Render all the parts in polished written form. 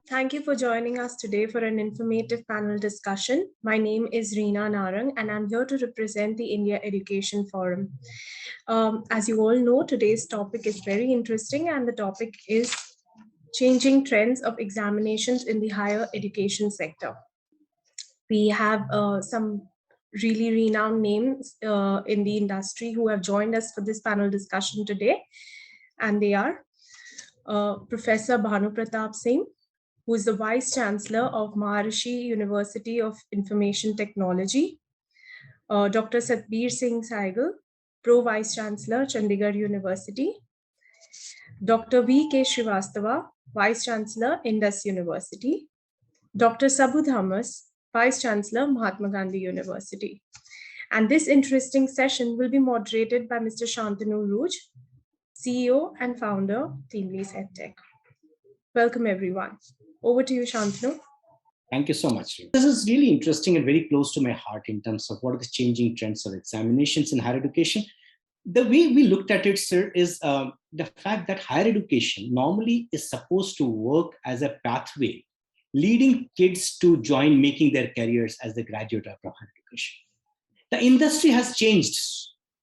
Thank you for joining us today for an informative panel discussion. My name is Reena Narang, and I'm here to represent the India Education Forum. As you all know, today's topic is very interesting, and the topic is changing trends of examinations in the higher education sector. We have some really renowned names in the industry who have joined us for this panel discussion today, and they are Professor Bhanu Pratap Singh, who is the Vice Chancellor of Maharishi University of Information Technology, Dr. Satbir Singh Saigal, Pro Vice Chancellor, Chandigarh University, Dr. V.K. Srivastava, Vice Chancellor, Indus University, Dr. Saboo Thomas, Vice Chancellor, Mahatma Gandhi University. And this interesting session will be moderated by Mr. Shantanu Rooj, CEO and founder, TeamLease Edtech. Welcome, everyone. Over to you, Shantanu. Thank you so much. This is really interesting and very close to my heart in terms of what are the changing trends of examinations in higher education. The way we looked at it, sir, is the fact that higher education normally is supposed to work as a pathway leading kids to join making their careers as they graduate from higher education. The industry has changed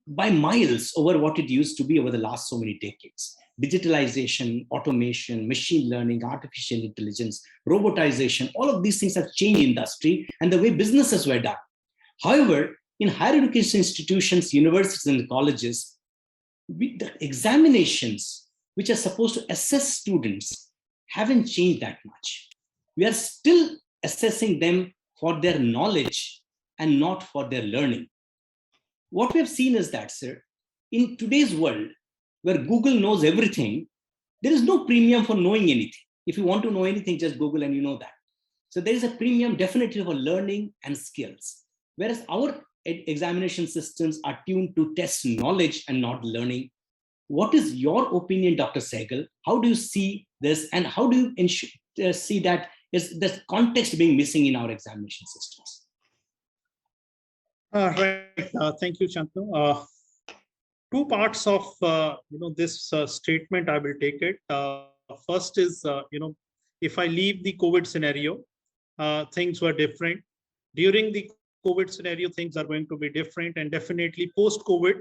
by miles over what it used to be over the last so many decades. Digitalization, automation, machine learning, artificial intelligence, robotization, all of these things have changed industry and the way businesses were done. However, in higher education institutions, universities and colleges, the examinations which are supposed to assess students haven't changed that much. We are still assessing them for their knowledge and not for their learning. What we have seen is that, sir, in today's world, where Google knows everything, there is no premium for knowing anything. If you want to know anything, just Google and you know that. So there is a premium definitely for learning and skills. Whereas our examination systems are tuned to test knowledge and not learning. What is your opinion, Dr. Sehgal? How do you see this and how do you see that is the context being missing in our examination systems? Right. Thank you, Shantanu. Two parts of this statement. I will take it. First is if I leave the COVID scenario, things were different. During the COVID scenario, things are going to be different, and definitely post-COVID,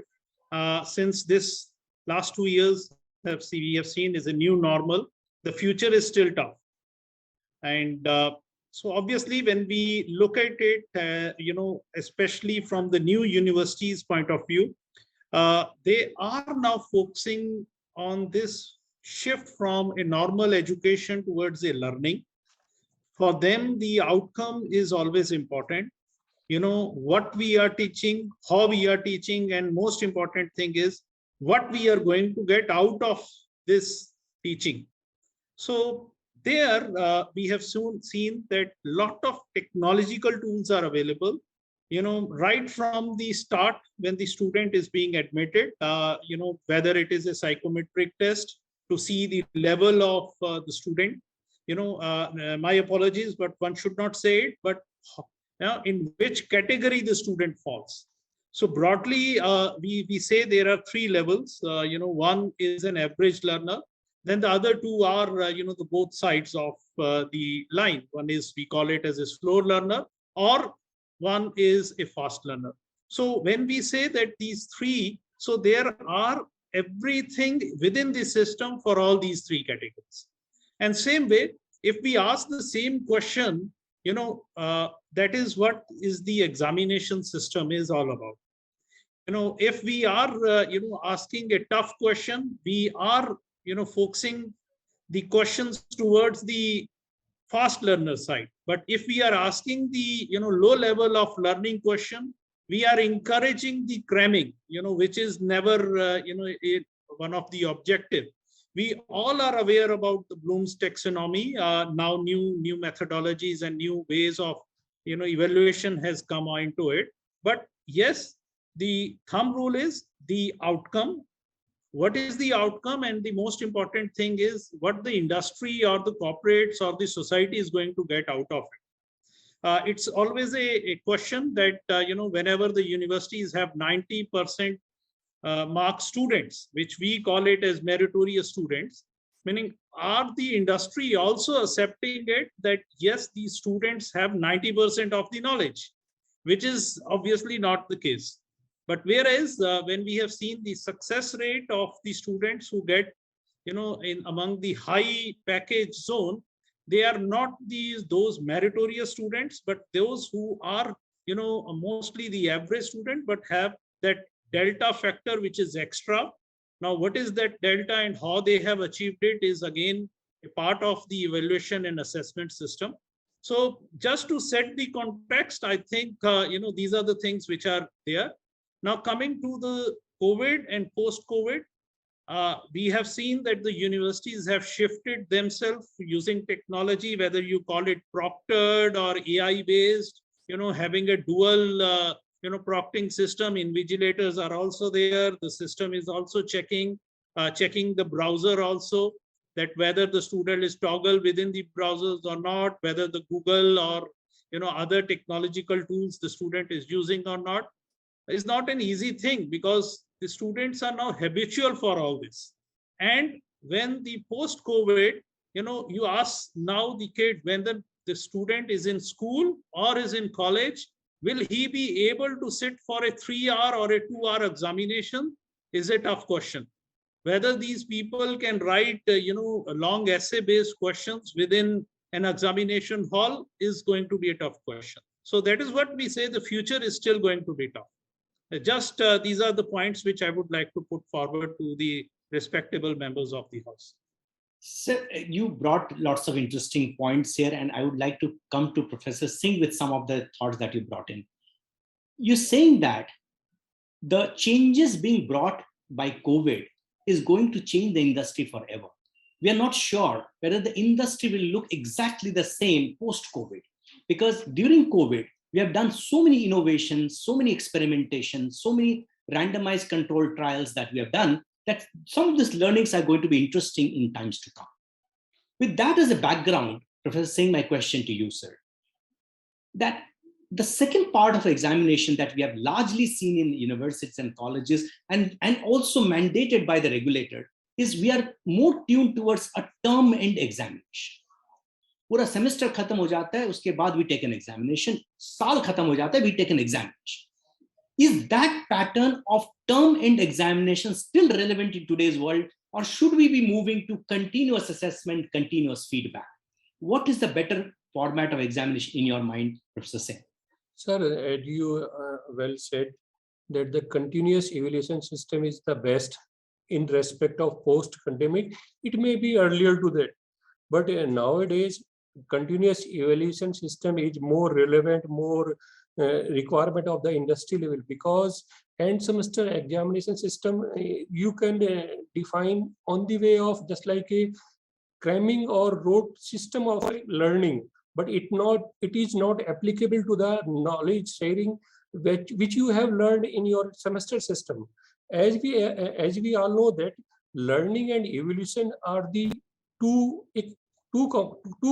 since this last 2 years we have seen is a new normal. The future is still tough, and so obviously, when we look at it, especially from the new universities' point of view, they are now focusing on this shift from a normal education towards a learning. For them, the outcome is always important. What we are teaching, how we are teaching, and most important thing is what we are going to get out of this teaching. So there, we have soon seen that a lot of technological tools are available, right from the start when the student is being admitted, whether it is a psychometric test to see the level of the student, my apologies, but one should not say it, but in which category the student falls. So broadly, we say there are 3 levels. One is an average learner. Then the other 2 are, the both sides of the line. One is, we call it as a slow learner, or one is a fast learner. So when we say that these 3, so there are everything within the system for all these 3 categories. And same way, if we ask the same question, that is what is the examination system is all about. If we are, asking a tough question, we are focusing the questions towards the fast learner side. But if we are asking the low level of learning question, we are encouraging the cramming, which is never one of the objective. We all are aware about the Bloom's taxonomy. Now new methodologies and new ways of evaluation has come into it. But yes, the thumb rule is the outcome. What is the outcome? And the most important thing is what the industry or the corporates or the society is going to get out of it. It's always a question that, whenever the universities have 90% mark students, which we call it as meritorious students, Meaning, are the industry also accepting it that yes, these students have 90% of the knowledge, which is obviously not the case. But whereas when we have seen the success rate of the students who get, in among the high package zone, they are not those meritorious students, but those who are, mostly the average student, but have that delta factor, which is extra. Now, what is that delta and how they have achieved it is again a part of the evaluation and assessment system. So just to set the context, I think, these are the things which are there. Now, coming to the COVID and post-COVID, we have seen that the universities have shifted themselves using technology, whether you call it proctored or AI-based, having a dual, proctoring system. Invigilators are also there. The system is also checking the browser also, that whether the student is toggled within the browsers or not, whether the Google or other technological tools the student is using or not, is not an easy thing, because the students are now habitual for all this. And when the post-COVID, you ask now the kid, when the student is in school or is in college, will he be able to sit for a 3-hour or a 2-hour examination? Is a tough question. Whether these people can write, long essay-based questions within an examination hall is going to be a tough question. So that is what we say, the future is still going to be tough. Just these are the points which I would like to put forward to the respectable members of the House. Sir, you brought lots of interesting points here, and I would like to come to Professor Singh with some of the thoughts that you brought in. You're saying that the changes being brought by COVID is going to change the industry forever. We are not sure whether the industry will look exactly the same post-COVID, because during COVID, we have done so many innovations, so many experimentations, so many randomized controlled trials that we have done, that some of these learnings are going to be interesting in times to come. With that as a background, Professor Singh, my question to you, sir, that the second part of examination that we have largely seen in universities and colleges, and also mandated by the regulator, is we are more tuned towards a term end examination. पूरा semester खत्म हो जाता है, उसके बाद we take an examination, साल खत्म हो जाता है, we take an examination. Is that pattern of term end examination still relevant in today's world, or should we be moving to continuous assessment, continuous feedback? What is the better format of examination in your mind, Professor Singh? Sir, as you well said, that the continuous evaluation system is the best in respect of post-pandemic. It may be earlier to that, but nowadays, continuous evaluation system is more relevant, more requirement of the industry level, because end semester examination system you can define on the way of just like a cramming or rote system of learning, but it is not applicable to the knowledge sharing which you have learned in your semester system. As we all know that learning and evolution are the two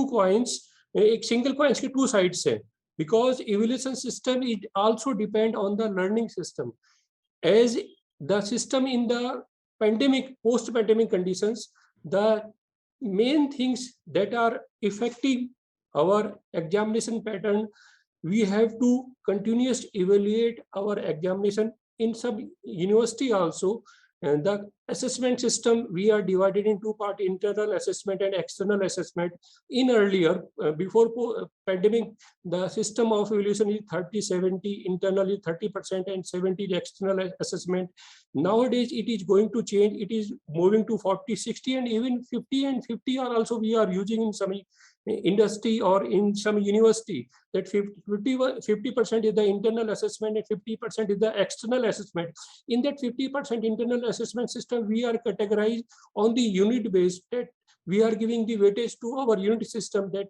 coins, एक single coin के two sides है, because evaluation system is also depend on the learning system. As the system in the post-pandemic conditions, the main things that are affecting our examination pattern, we have to continuously evaluate our examination in some university also. And the assessment system, we are divided in two parts, internal assessment and external assessment. In earlier, before pandemic, the system of evaluation is 30-70, internally 30% and 70 external assessment. Nowadays, it is going to change. It is moving to 40-60 and even 50 and 50 are also we are using in some industry or in some university, that 50% is the internal assessment and 50% is the external assessment. In that 50% internal assessment system, we are categorized on the unit base, that we are giving the weightage to our unit system, that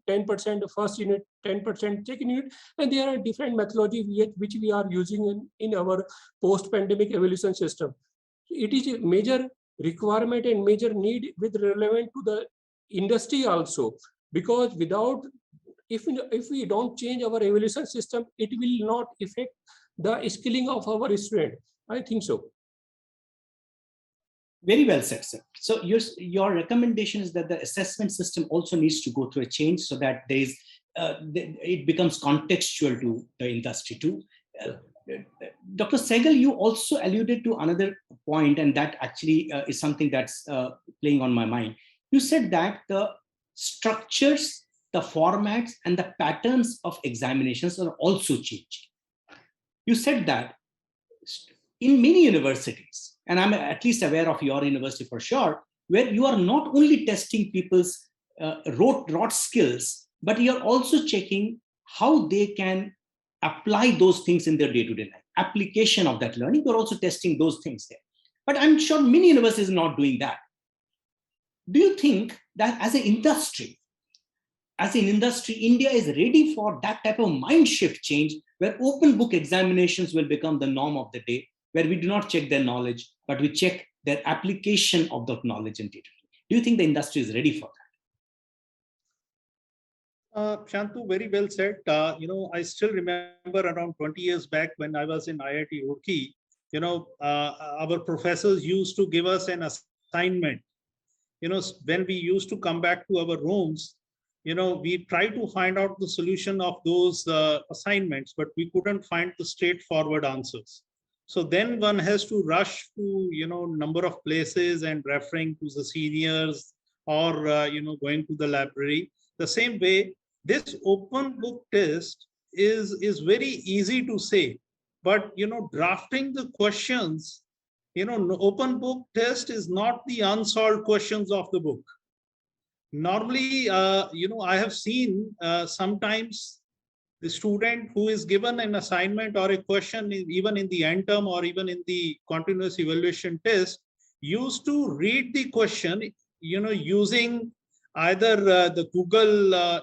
10% first unit, 10% second unit, and there are different methodology which we are using in our post-pandemic evaluation system. It is a major requirement and major need with relevant to the industry also, because if we don't change our evaluation system, it will not affect the skilling of our student. I think so. Very well said, sir. So your recommendation is that the assessment system also needs to go through a change so that it becomes contextual to the industry too. Dr. Sehgal, you also alluded to another point, and that actually is something that's playing on my mind. You said that the structures, the formats, and the patterns of examinations are also changing. You said that in many universities, and I'm at least aware of your university for sure, where you are not only testing people's rote skills, but you're also checking how they can apply those things in their day-to-day life. Application of that learning, you're also testing those things there. But I'm sure many universities are not doing that. Do you think that as an industry, India is ready for that type of mind shift change where open book examinations will become the norm of the day, where we do not check their knowledge, but we check their application of that knowledge and data? Do you think the industry is ready for that? Shantu, very well said. I still remember around 20 years back when I was in IIT Roorkee, our professors used to give us an assignment. When we used to come back to our rooms, we tried to find out the solution of those assignments, but we couldn't find the straightforward answers. So then one has to rush to, number of places and referring to the seniors or, going to the library. The same way, this open book test is very easy to say, but, drafting the questions, open book test is not the unsolved questions of the book. Normally, I have seen sometimes the student who is given an assignment or a question, even in the end term or even in the continuous evaluation test, used to read the question, using either the Google,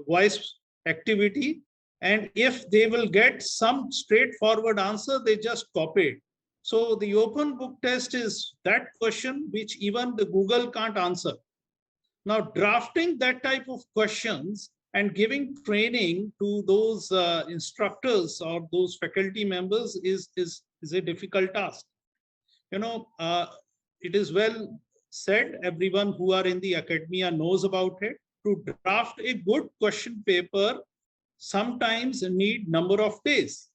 voice activity. And if they will get some straightforward answer, they just copy it. So the open book test is that question which even the Google can't answer. Now, drafting that type of questions and giving training to those instructors or those faculty members is a difficult task. It is well said, everyone who are in the academia knows about it. To draft a good question paper sometimes need number of days.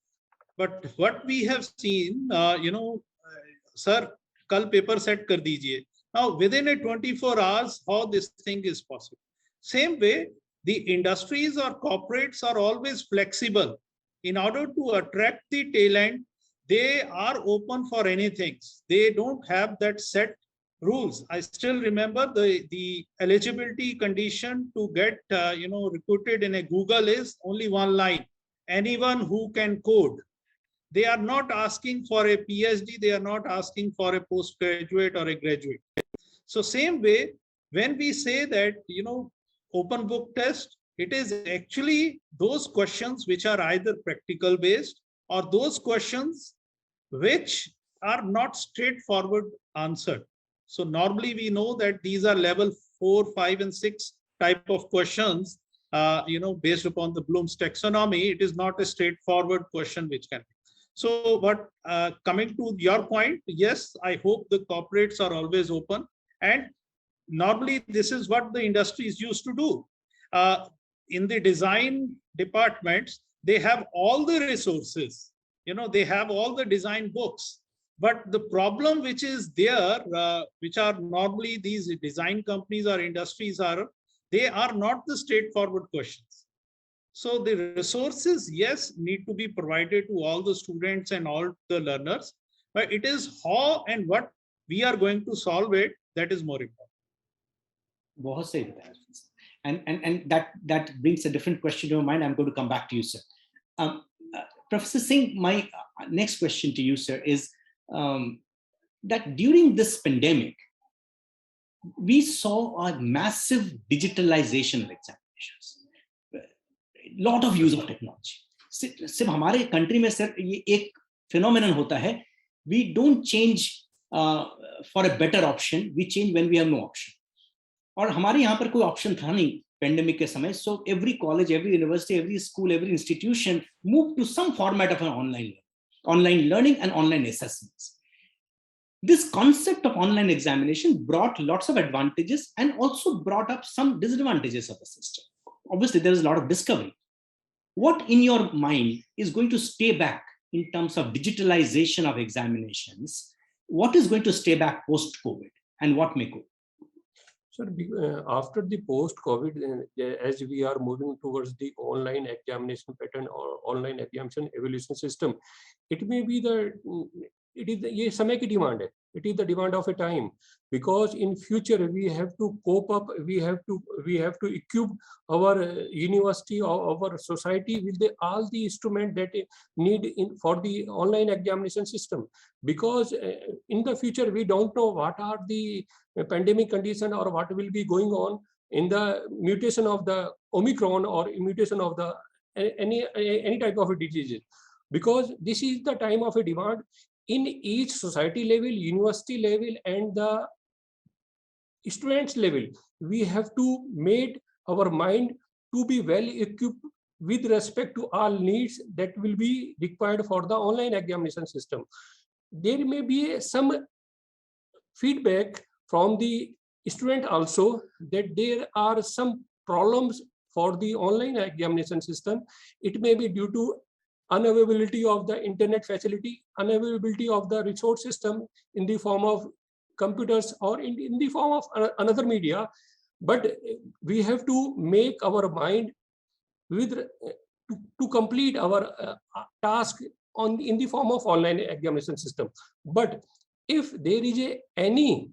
But what we have seen, sir, kal paper set kar dijiye. Now, within a 24 hours, how this thing is possible. Same way, the industries or corporates are always flexible. In order to attract the talent, they are open for anything. They don't have that set rules. I still remember the eligibility condition to get recruited in a Google is only one line. Anyone who can code. They are not asking for a PhD. They are not asking for a postgraduate or a graduate. So same way, when we say that, open book test, it is actually those questions which are either practical based or those questions which are not straightforward answered. So normally we know that these are level 4, 5, and 6 type of questions, based upon the Bloom's taxonomy. It is not a straightforward question which can be. So, but coming to your point, yes, I hope the corporates are always open. And normally this is what the industry is used to do. In the design departments, they have all the resources, they have all the design books. But the problem which is there, which are normally these design companies or industries they are not the straightforward questions. So the resources, yes, need to be provided to all the students and all the learners, but it is how and what we are going to solve it that is more important. And that brings a different question to my mind. I'm going to come back to you, sir. Professor Singh, my next question to you, sir, is that during this pandemic, we saw a massive digitalization of examinations. Lot of use of technology. सिर्फ हमारे country में sir ये एक phenomenon होता है. We don't change for a better option. We change when we have no option. और हमारे यहाँ पर कोई option था नहीं pandemic के समय. So every college, every university, every school, every institution moved to some format of an online learning and online assessments. This concept of online examination brought lots of advantages and also brought up some disadvantages of the system. Obviously, there is a lot of discovery. What in your mind is going to stay back in terms of digitalization of examinations? What is going to stay back post-COVID and what may go? Sir, after the post-COVID, as we are moving towards the online examination pattern or online examination evaluation system, it may be ये समय की demand है. It is the demand of a time, because in future we have to cope up, we have to equip our university or our society with all the instrument that need for the online examination system, because in the future we don't know what are the pandemic condition or what will be going on in the mutation of the Omicron or mutation of the any type of a disease, because this is the time of a demand in each society level, university level, and the students level. We have to make our mind to be well equipped with respect to all needs that will be required for the online examination system. There may be some feedback from the student also that there are some problems for the online examination system. It may be due to unavailability of the internet facility, unavailability of the resource system in the form of computers or in the form of another media. But we have to make our mind with to complete our task in the form of online examination system. But if there is any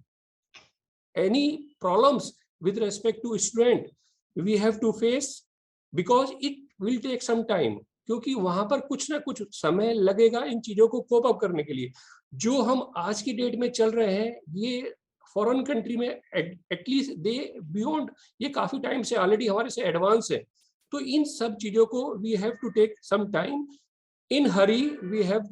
problems with respect to student, we have to face, because it will take some time, क्योंकि वहां पर कुछ ना कुछ समय लगेगा इन चीजों को कोप अप करने के लिए. जो हम आज की डेट में चल रहे हैं, ये फॉरेन कंट्री में एटलीस्ट दे बियॉन्ड, ये काफी टाइम से ऑलरेडी हमारे से एडवांस है. तो इन सब चीजों को we have to take some time. In hurry we have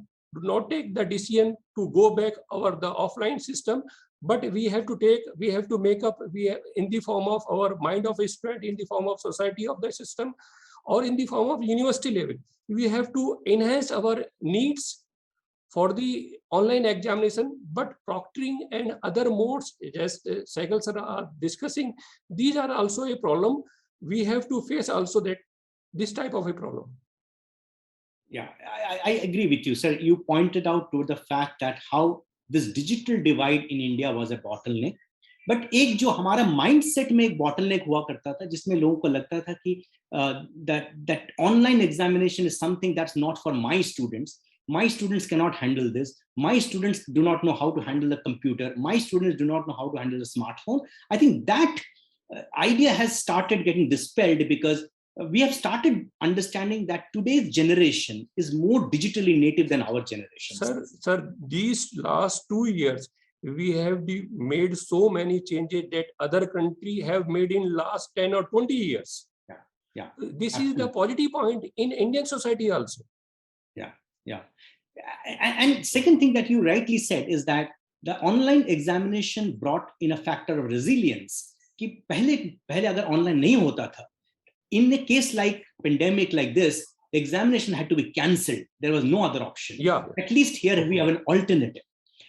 not take the decision to go back over the offline system, but we have to make up in the form of our mind of a student, in the form of society of the system, or in the form of university level. We have to enhance our needs for the online examination, but proctoring and other modes, as Sehgal sir are discussing, these are also a problem. We have to face also this type of a problem. Yeah, I agree with you, sir. You pointed out to the fact that how this digital divide in India was a bottleneck. But एक जो हमारा mindset में एक bottleneck हुआ करता था, जिसमें लोगों को लगता था कि that online examination is something that's not for my students. My students cannot handle this. My students do not know how to handle the computer. My students do not know how to handle the smartphone. I think that idea has started getting dispelled, because we have started understanding that today's generation is more digitally native than our generation. Sir, these last 2 years, we have made so many changes that other countries have made in last 10 or 20 years. Yeah. This absolutely. is the positive point in Indian society also. Yeah. And second thing that you rightly said is that the online examination brought in a factor of resilience. कि पहले अगर online नहीं होता था, in a case like pandemic like this, the examination had to be cancelled. There was no other option. Yeah. At least here we have an alternative.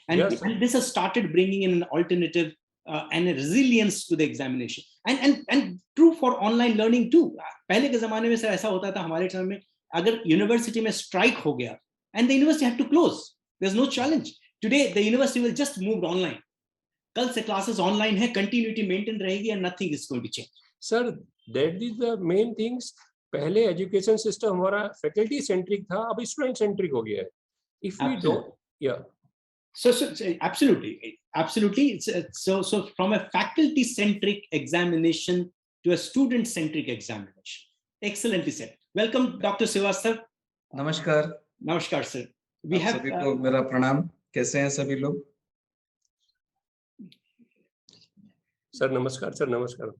And, yes, and this has started bringing in an alternative and a resilience to the examination. And true for online learning too. पहले के ज़माने में sir ऐसा होता था हमारे समय में, अगर university में strike हो गया, and the university had to close. There's no challenge. Today, the university will just move online. कल से classes online है, continuity maintain रहेगी, and nothing is going to change. Sir, that is the main things. पहले education system हमारा faculty centric था, अब student centric हो गया है. If we don't, yeah. So absolutely. So from a faculty centric examination to a student centric examination. Excellently said. Welcome, Dr. Srivastava. नमस्कार sir. We have सभी को मेरा प्रणाम. कैसे हैं सभी लोग? सर नमस्कार सर. नमस्कार.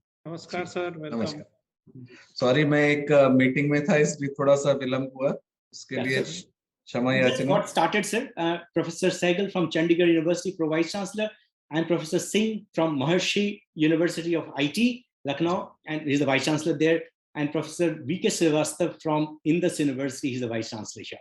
सॉरी, मैं एक मीटिंग में था, इसलिए थोड़ा सा विलंब हुआ. उसके लिए क्षमा याचना. Got started, sir. Professor Sehgal from Chandigarh University, Pro-Vice Chancellor, and Professor Singh from Maharshi University of IT, Lucknow, and he's the Vice Chancellor there, and Professor V.K. Srivastava from Indus University, he's the Vice Chancellor here.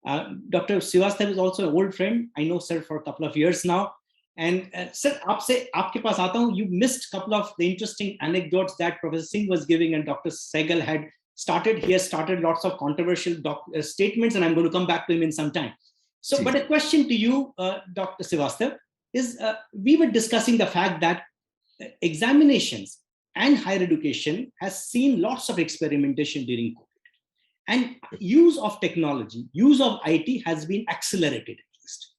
Dr. Srivastava is also an old friend. I know sir for a couple of years now. And sir, aapke paas aata hu. You missed a couple of the interesting anecdotes that Professor Singh was giving and Dr. Sehgal had started. He has started lots of controversial statements, and I'm going to come back to him in some time. So, but a question to you, Dr. Srivastava, is we were discussing the fact that examinations and higher education has seen lots of experimentation during COVID. And use of technology, use of IT has been accelerated at least.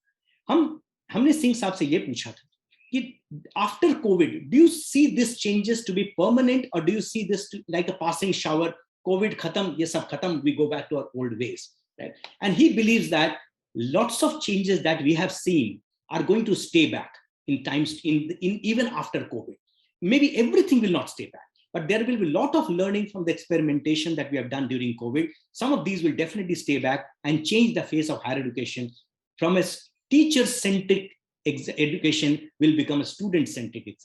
हमने सिंह साहब से ये पूछा था कि after COVID, do you see these changes to be permanent, or do you see this like a passing shower? COVID khatam, ye sab khatam, we go back to our old ways, right? And he believes that lots of changes that we have seen are going to stay back in times in even after COVID. Maybe everything will not stay back, but there will be a lot of learning from the experimentation that we have done during COVID. Some of these will definitely stay back and change the face of higher education. From a teacher-centric education will become a student-centric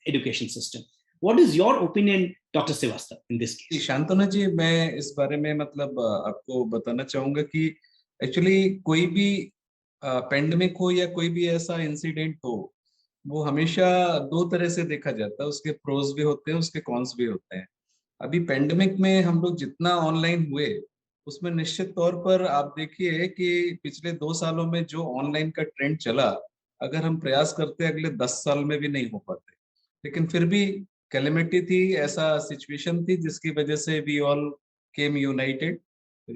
education system. What is your opinion, Dr. Srivastava, in this case? Shantanu जी, मैं इस बारे में मतलब आपको बताना चाहूंगा कि actually कोई भी पेंडेमिक हो या कोई भी ऐसा इंसिडेंट हो, वो हमेशा दो तरह से देखा जाता है. उसके प्रोज भी होते हैं, उसके कॉन्स भी होते हैं. अभी पेंडेमिक में हम लोग जितना ऑनलाइन हुए, उसमें निश्चित तौर पर आप देखिए कि पिछले 2 सालों में जो ऑनलाइन का ट्रेंड चला, अगर हम प्रयास करते अगले 10 साल में भी नहीं हो पाते. लेकिन फिर भी कैलेमिटी थी, ऐसा सिचुएशन थी जिसकी वजह से we all came united.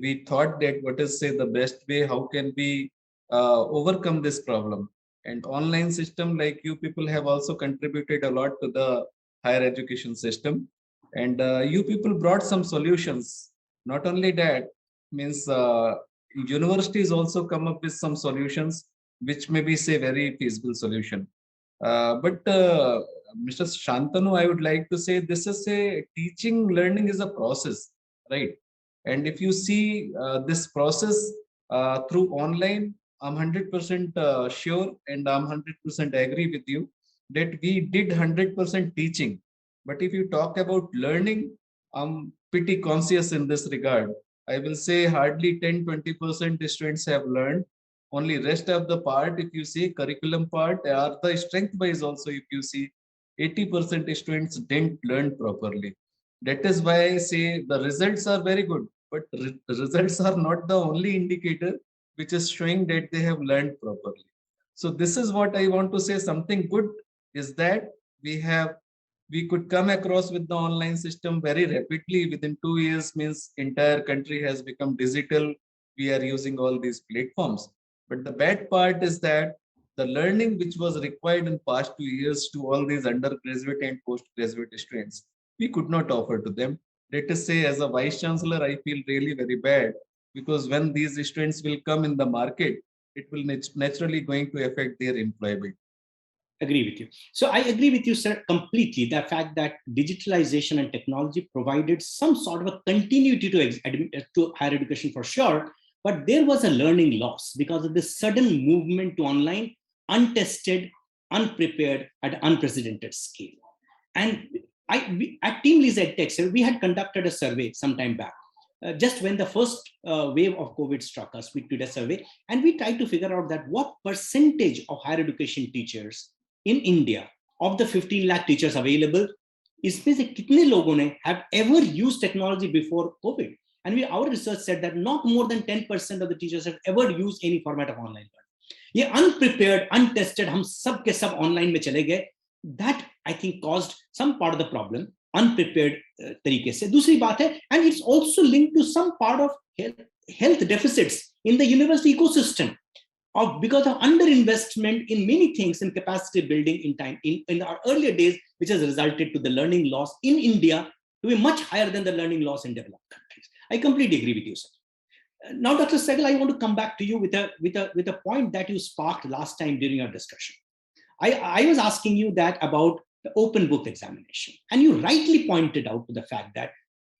We thought that what is say the best way, how can we overcome this problem. And online system like you people have also contributed a lot to the higher education system, and you people brought some solutions. Not only that, means universities also come up with some solutions which may be say very feasible solution. But Mr. Shantanu, I would like to say this is a teaching learning is a process, right? And if you see this process through online, I'm 100% sure, and I'm 100% agree with you that we did 100% teaching. But if you talk about learning, I'm pretty conscious in this regard. I will say hardly 10-20% students have learned. Only rest of the part, if you see curriculum part, or the strength wise also, if you see 80% students didn't learn properly. That is why I say the results are very good, but results are not the only indicator which is showing that they have learned properly. So this is what I want to say. Something good is that we could come across with the online system very rapidly. Within 2 years, means entire country has become digital. We are using all these platforms. But the bad part is that the learning which was required in past 2 years to all these undergraduate and postgraduate students, we could not offer to them. Let us say, as a vice chancellor, I feel really very bad, because when these students will come in the market, it will naturally going to affect their employability. Agree with you. So I agree with you, sir, completely. The fact that digitalization and technology provided some sort of a continuity to higher education for sure, but there was a learning loss because of this sudden movement to online, untested, unprepared, at unprecedented scale. And at TeamLease Edtech, sir, we had conducted a survey some time back. Just when the first wave of COVID struck us, we did a survey and we tried to figure out that what percentage of higher education teachers in India, of the 15 lakh teachers available, इसमें से कितने लोगों ने have ever used technology before COVID? And our research said that not more than 10% of the teachers have ever used any format of online learning. ये unprepared, untested, हम सब के सब online में चले गए. That I think caused some part of the problem. Unprepared तरीके से. दूसरी बात है, and it's also linked to some part of health deficits in the university ecosystem, because of underinvestment in many things in capacity building in our earlier days, which has resulted to the learning loss in India to be much higher than the learning loss in developed countries. I completely agree with you, sir. Now, Dr. Sehgal, I want to come back to you with a point that you sparked last time during our discussion. I was asking you that about the open book examination, and you rightly pointed out to the fact that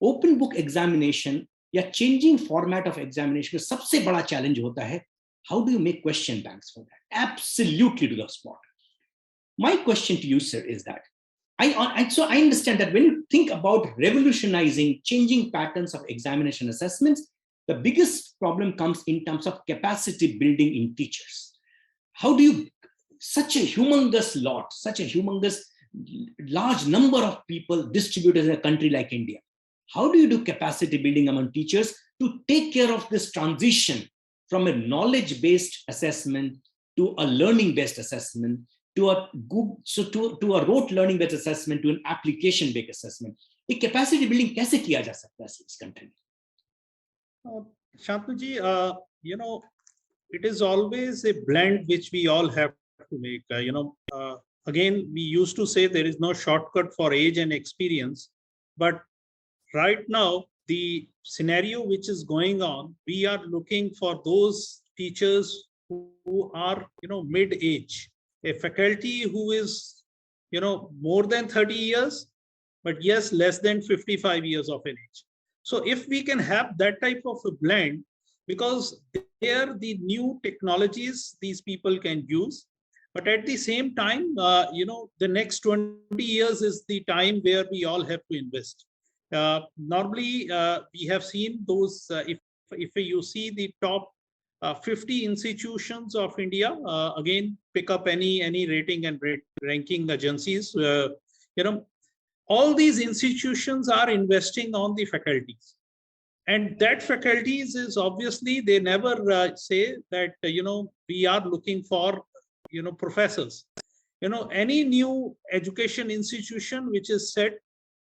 open book examination या changing format of examination का सबसे बड़ा challenge होता है, how do you make question banks for that? Absolutely to the spot. My question to you, sir, is that I understand that when you think about revolutionizing, changing patterns of examination assessments, The biggest problem comes in terms of capacity building in teachers. How do you, such a humongous lot, such a humongous large number of people distributed in a country like India, how do you do capacity building among teachers to take care of this transition from a knowledge-based assessment to a learning-based assessment, to a rote learning-based assessment, to an application-based assessment? A capacity building कैसे किया जा सकता है इस country में? Shantanu ji, it is always a blend which we all have to make. Again, we used to say there is no shortcut for age and experience, but right now, the scenario which is going on, we are looking for those teachers who are, mid-age, a faculty who is, more than 30 years, but yes, less than 55 years of an age. So if we can have that type of a blend, because there the new technologies these people can use, but at the same time, the next 20 years is the time where we all have to invest. Normally, we have seen those, if you see the top 50 institutions of India, again, pick up any rating and ranking agencies, all these institutions are investing on the faculties. And that faculties is obviously, they never say that, we are looking for, professors. Any new education institution which is set,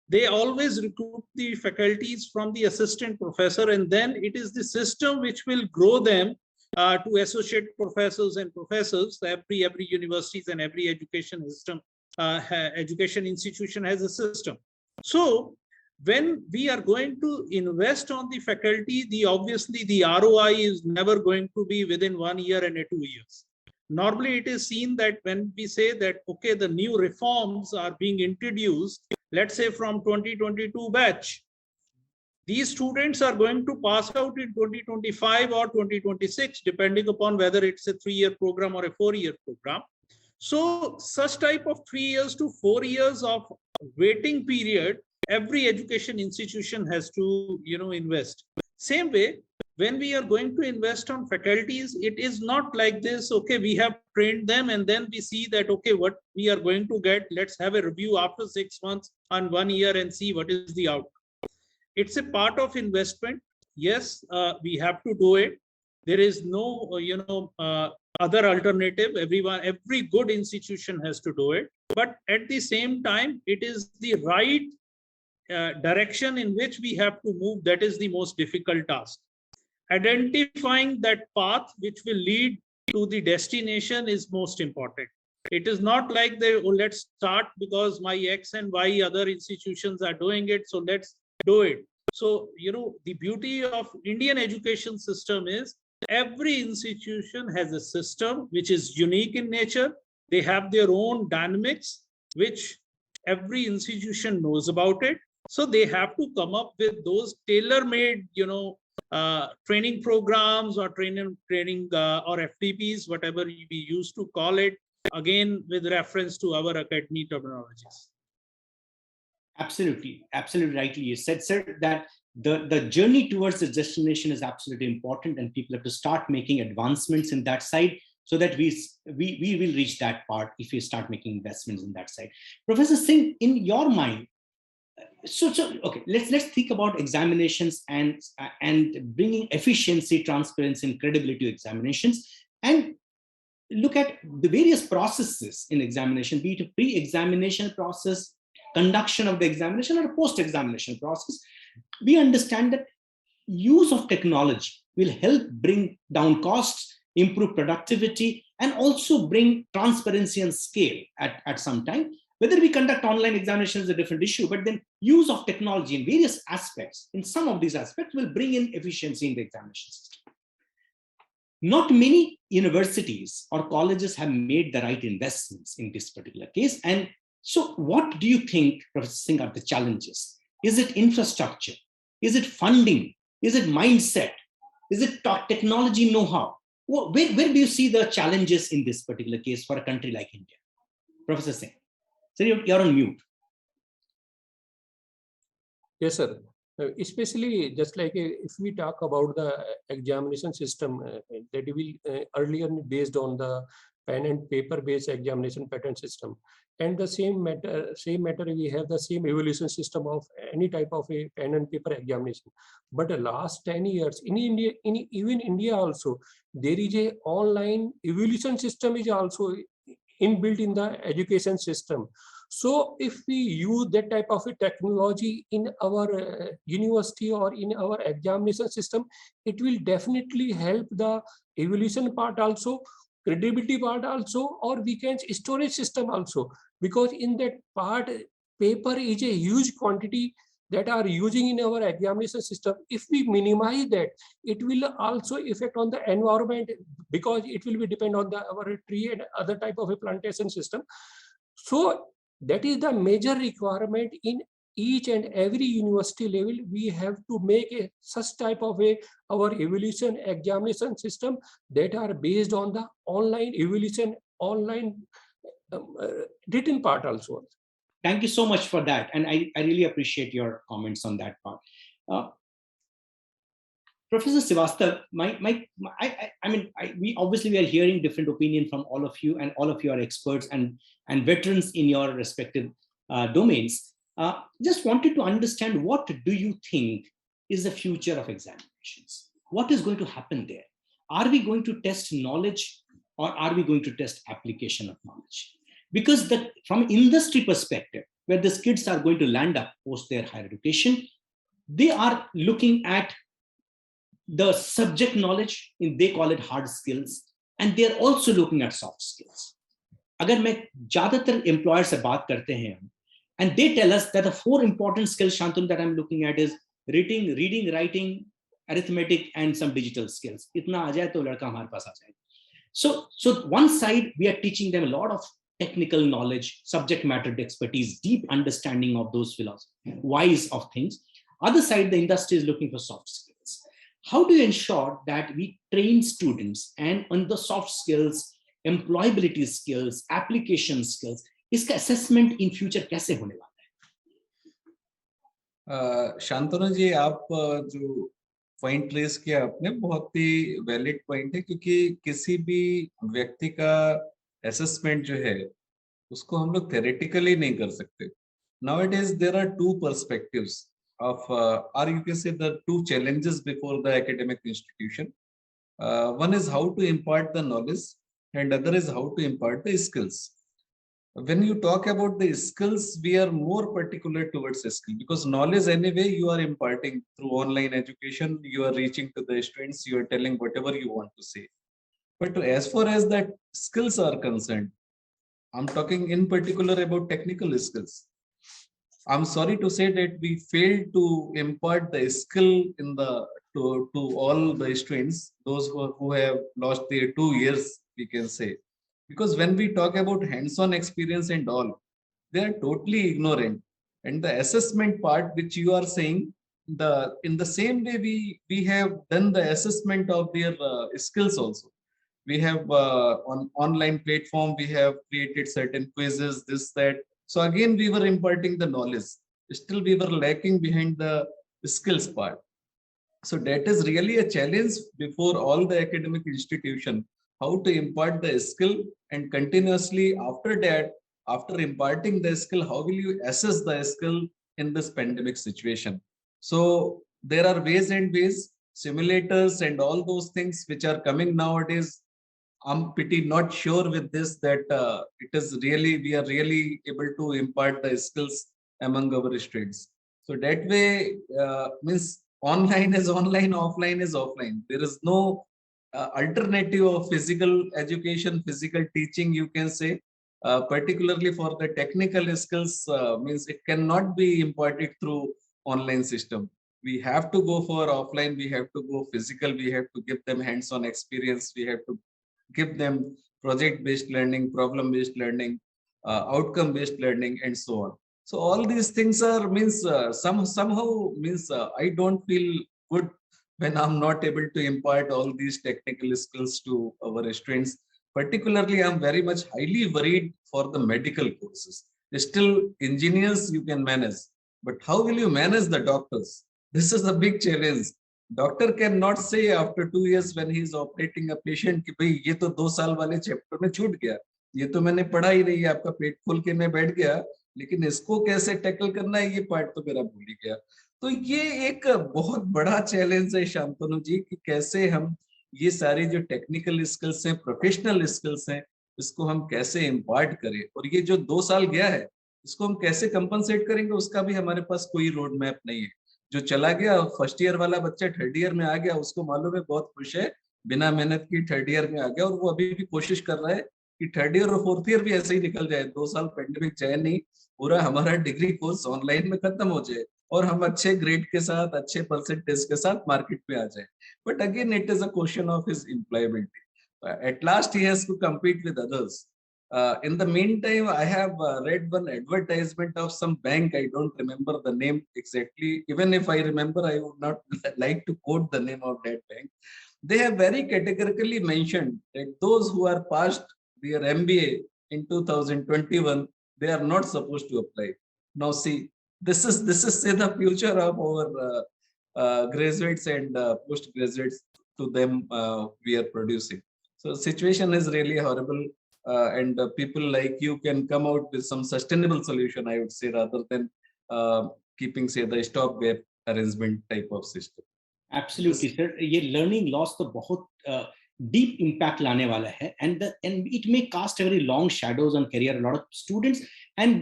they always recruit the faculties from the assistant professor, and then it is the system which will grow them to associate professors and professors. Every universities and every education system, education institution has a system. So when we are going to invest on the faculty, obviously the ROI is never going to be within 1 year and 2 years. Normally it is seen that when we say that, okay, the new reforms are being introduced, let's say from 2022 batch, these students are going to pass out in 2025 or 2026, depending upon whether it's a 3-year program or a 4-year program. So such type of 3 years to 4 years of waiting period, every education institution has to, invest. Same way, when we are going to invest on faculties, it is not like this, okay, we have trained them and then we see that, okay, what we are going to get, let's have a review after 6 months and 1 year and see what is the outcome. It's a part of investment. Yes, we have to do it. There is no, other alternative. Every good institution has to do it. But at the same time, it is the right direction in which we have to move. That is the most difficult task. Identifying that path which will lead to the destination is most important. It is not like let's start because my X and Y other institutions are doing it, so let's do it. So, the beauty of Indian education system is every institution has a system which is unique in nature. They have their own dynamics, which every institution knows about it. So they have to come up with those tailor-made, training programs or training or FTPs, whatever we used to call it, again, with reference to our academy terminologies. Absolutely rightly you said, sir, that the journey towards the destination is absolutely important, and people have to start making advancements in that side so that we will reach that part if we start making investments in that side. Professor Singh, in your mind, so okay, let's think about examinations and bringing efficiency, transparency, and credibility to examinations, and look at the various processes in examination, be it a pre-examination process, conduction of the examination, or a post-examination process. We understand that use of technology will help bring down costs, improve productivity, and also bring transparency and scale at some time. Whether we conduct online examinations is a different issue, but then use of technology in various aspects, in some of these aspects, will bring in efficiency in the examination system. Not many universities or colleges have made the right investments in this particular case. And so what do you think, Professor Singh, are the challenges? Is it infrastructure? Is it funding? Is it mindset? Is it technology know-how? Where do you see the challenges in this particular case for a country like India? Professor Singh. So you're on mute. Yes, sir. Especially just like if we talk about the examination system that will earlier based on the pen and paper based examination pattern system, and the same matter we have the same evaluation system of any type of a pen and paper examination. But the last 10 years in India, even India also, there is a online evaluation system is also inbuilt in the education system. So if we use that type of a technology in our university or in our examination system, it will definitely help the evaluation part also, credibility part also, or we can storage system also, because in that part paper is a huge quantity that are using in our examination system. If we minimize that, it will also affect on the environment, because it will be depend on the our tree and other type of a plantation system. So that is the major requirement in each and every university level. We have to make a such type of a our evaluation examination system that are based on the online evaluation, online written part also. Thank you so much for that. And I really appreciate your comments on that part. Professor Srivastav, we obviously are hearing different opinion from all of you, and all of you are experts and veterans in your respective domains. Just wanted to understand, what do you think is the future of examinations? What is going to happen there? Are we going to test knowledge, or are we going to test application of knowledge? Because from industry perspective, where these kids are going to land up post their higher education, they are looking at the subject knowledge, they call it hard skills, and they're also looking at soft skills. अगर मैं ज़्यादातर employer से बात करते हैं, and they tell us that the 4 important skills, Shantanu, that I'm looking at is reading, writing, arithmetic, and some digital skills. इतना आ जाए तो लड़का हमारे पास आ जाएगा. So one side, we are teaching them a lot of technical knowledge, subject matter expertise, deep understanding of those philosophies, whys of things. Other side, the industry is looking for soft skills. How do you ensure that we train students and on the soft skills, employability skills, application skills? इसका assessment in future कैसे होने वाला है? शांतनु जी, आप जो point race किया आपने, बहुत ही वैलिड पॉइंट है, क्योंकि किसी भी व्यक्ति का असेसमेंट जो है उसको हम लोग थ्योरेटिकली नहीं कर सकते. Nowadays there are 2 perspectives of or you can say the 2 challenges before the academic institution. One is how to impart the knowledge, and other is how to impart the skills. When you talk about the skills, we are more particular towards the skill, because knowledge anyway you are imparting through online education. You are reaching to the students, you are telling whatever you want to say. But as far as that skills are concerned, I'm talking in particular about technical skills. I'm sorry to say that we failed to impart the skill in to all the students, those who have lost their 2 years, we can say. Because when we talk about hands-on experience and all, they are totally ignorant. And the assessment part, which you are saying, in the same way we have done the assessment of their skills also. We have on online platform, we have created certain quizzes, this, that. So again, we were imparting the knowledge. Still, we were lacking behind the skills part. So that is really a challenge before all the academic institution, how to impart the skill, and continuously after that, after imparting the skill, how will you assess the skill in this pandemic situation? So there are ways and ways, simulators and all those things which are coming nowadays. I'm pretty not sure with this that it is really, we are really able to impart the skills among our students. So that way means online is online, offline is offline. There is no alternative of physical education, physical teaching, you can say. Particularly for the technical skills, means it cannot be imparted through online system. We have to go for offline, we have to go physical, we have to give them hands-on experience, we have to give them project-based learning, problem-based learning, outcome-based learning, and so on. So all these things are means somehow means I don't feel good when I'm not able to impart all these technical skills to our students. Particularly, I'm very much highly worried for the medical courses. Still, engineers you can manage, but how will you manage the doctors? This is a big challenge. Doctor cannot say after 2 years when he is operating a patient कि भाई ये तो 2 साल वाले chapter में छूट गया, ये तो मैंने पढ़ा ही नहीं, आपका पेट खोल के मैं बैठ गया, लेकिन इसको कैसे टैकल करना है ये पार्ट तो मेरा भूल ही गया। तो ये एक बहुत बड़ा चैलेंज है शांतनु जी कि कैसे हम ये सारी जो टेक्निकल स्किल्स हैं, प्रोफेशनल स्किल्स हैं, इसको हम कैसे इम्पार्ट करें, और ये जो 2 साल गया है इसको हम कैसे कंपनसेट करेंगे, उसका भी हमारे पास कोई रोड मैप नहीं है। जो चला गया फर्स्ट ईयर वाला बच्चा थर्ड ईयर में आ गया, उसको मालूम है, बहुत खुश है, बिना मेहनत की थर्ड ईयर में आ गया, और वो अभी भी कोशिश कर रहा है कि थर्ड ईयर और फोर्थ ईयर भी ऐसे ही निकल जाए, 2 साल पेंडेमिक जाए नहीं, पूरा हमारा डिग्री कोर्स ऑनलाइन में खत्म हो जाए और हम अच्छे ग्रेड के साथ, अच्छे परसेंटेज के साथ मार्केट में आ जाए। But again it is a question of his employability. At last he has to compete with others. In the meantime, I have read one advertisement of some bank. I don't remember the name exactly. Even if I remember, I would not like to quote the name of that bank. They have very categorically mentioned that those who are passed their MBA in 2021, they are not supposed to apply. Now see, this is say the future of our graduates and postgraduates to them we are producing. So situation is really horrible, and people like you can come out with some sustainable solution, I would say, rather than keeping, say, the stopgap arrangement type of system. Absolutely, sir. ये learning loss तो बहुत deep impact लाने वाला है, and it may cast a very long shadows on career. A lot of students and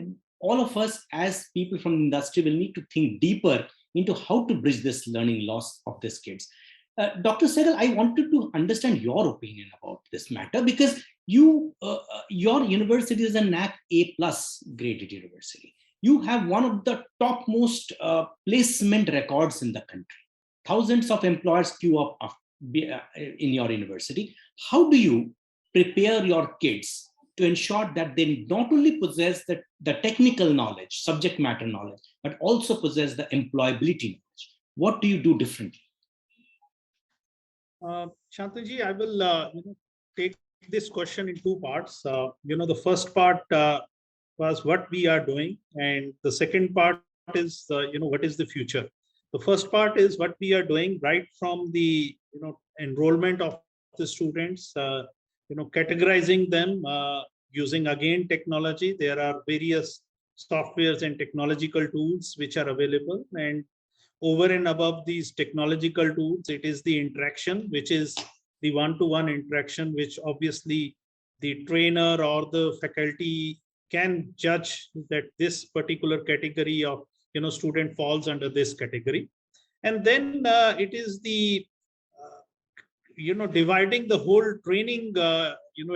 all of us as people from the industry will need to think deeper into how to bridge this learning loss of these kids. Dr. Sehgal, I wanted to understand your opinion about this matter, because your university is a NAAC A+ graded university. You have one of the topmost placement records in the country. Thousands of employers queue up in your university. How do you prepare your kids to ensure that they not only possess the technical knowledge, subject matter knowledge, but also possess the employability knowledge? What do you do differently? Shantaji, I will take this question in two parts. The first part was what we are doing, and the second part is what is the future. The first part is what we are doing right from the enrollment of the students, categorizing them using again technology. There are various softwares and technological tools which are available, and over and above these technological tools, it is the interaction, which is the one-to-one interaction, which obviously the trainer or the faculty can judge that this particular category of student falls under this category. And then it is the dividing the whole training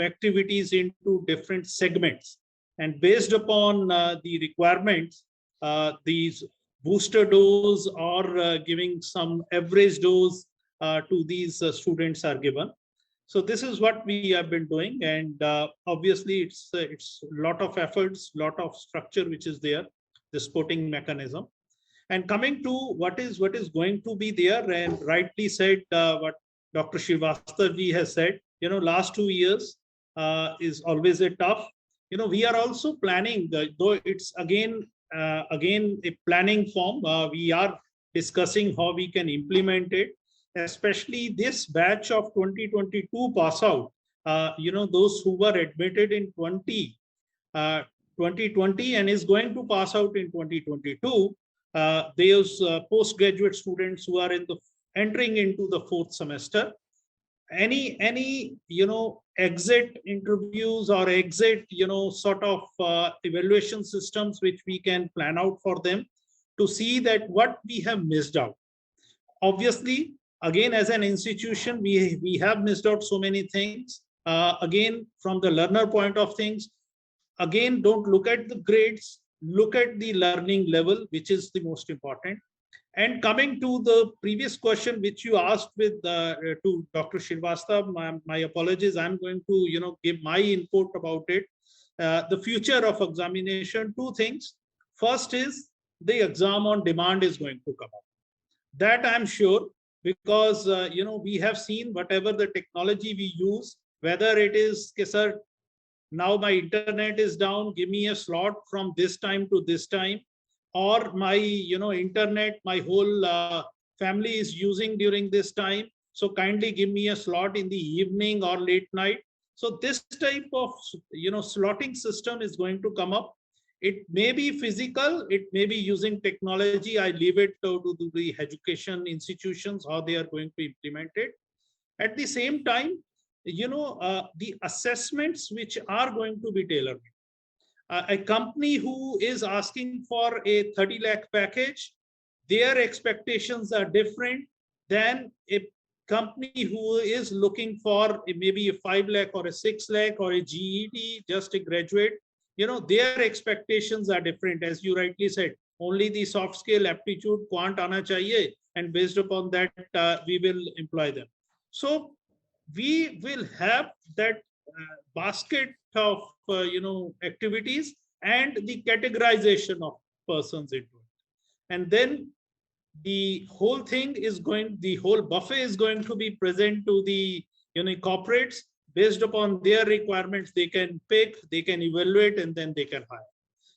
activities into different segments, and based upon the requirements, these booster dose or giving some average dose to these students are given. So this is what we have been doing, and obviously it's a lot of efforts, lot of structure which is there, the supporting mechanism. And coming to what is going to be there, and rightly said what Dr. Srivastava ji has said, last 2 years is always a tough. We are also planning, though it's again a planning form. We are discussing how we can implement it, especially this batch of 2022 pass out. Those who were admitted in 2020 and is going to pass out in 2022. Those postgraduate students who are entering into the 4th semester. Any exit interviews or exit sort of evaluation systems which we can plan out for them to see that what we have missed out. Obviously, again, as an institution, we have missed out so many things. Again, from the learner point of things, again, don't look at the grades, look at the learning level, which is the most important. And coming to the previous question which you asked with to Dr. Srivastava, my apologies, I'm going to give my input about it. The future of examination, two things. First is the exam on demand is going to come up. That I'm sure, because we have seen whatever the technology we use, whether it is, okay, sir, now my internet is down, give me a slot from this time to this time, or my internet, my whole family is using during this time. So kindly give me a slot in the evening or late night. So this type of slotting system is going to come up. It may be physical, it may be using technology. I leave it to the education institutions how they are going to implement it. At the same time, the assessments which are going to be tailored. A company who is asking for a 30 lakh package, their expectations are different than a company who is looking for maybe a 5 lakh or a 6 lakh or a GED, just a graduate. Their expectations are different. As you rightly said, only the soft skill aptitude quant aana chahiye, and based upon that we will employ them. So we will have that basket of activities and the categorization of persons into it, and then the whole thing is going, the whole buffet is going to be present to the corporates. Based upon their requirements, they can pick, they can evaluate, and then they can hire.